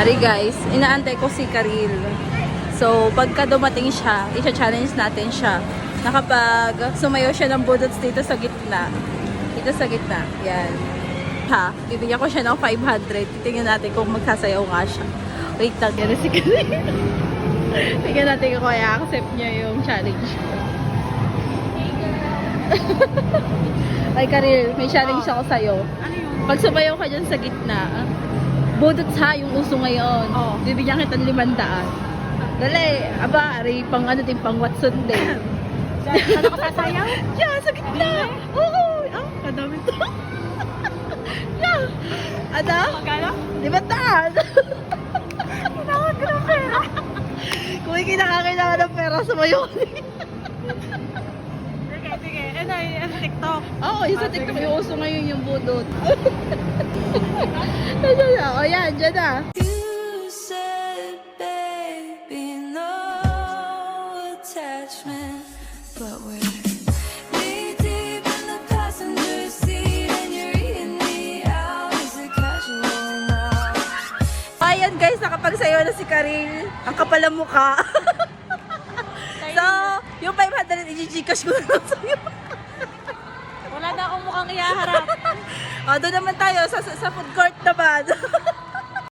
Hari guys, inaantay ko si Karil. So, pagka dumating siya, i-challenge natin siya na kapag sumayaw siya ng budots dito sa gitna. Dito sa gitna. Yan. Ha, bibigyan ko siya ng 500. Titingnan natin kung magsasayaw nga siya. Wait lang, yan na si Karil. Tingnan natin kung kaya accept niya yung challenge. Ay Karil, may challenge ako sa'yo. Ano yun? Pag sumayaw ka dyan sa gitna, budots ha, yung uso ngayon. Oo. Bibigyan kita ng 500. Dali, aba, aray, pang ano din, pang Watson din. Saan ako sasayaw? Yeah, sa gitna. Oo. Ah, kadami to. Yeah. Ano? Magkano? 500. Tinawag ko ng pera. Kung kinakailangan ng pera, sumayaw ka din. Sige. Ano yun? TikTok? Oo, yung sa TikTok, yung uso ngayon yung budot. Ayan na, o yan, dyan na. You said, baby, no attachment, but we're knee deep in the passenger seat, and you're eating me out. Is it casual now? Ayan guys, nakapagsayo na si Karil. Ang kapal ang mukha. So, yung 500 i-gcash ko na lang sa'yo. Wala na akong mukhang ihaharap. O, doon naman tayo sa food court naman.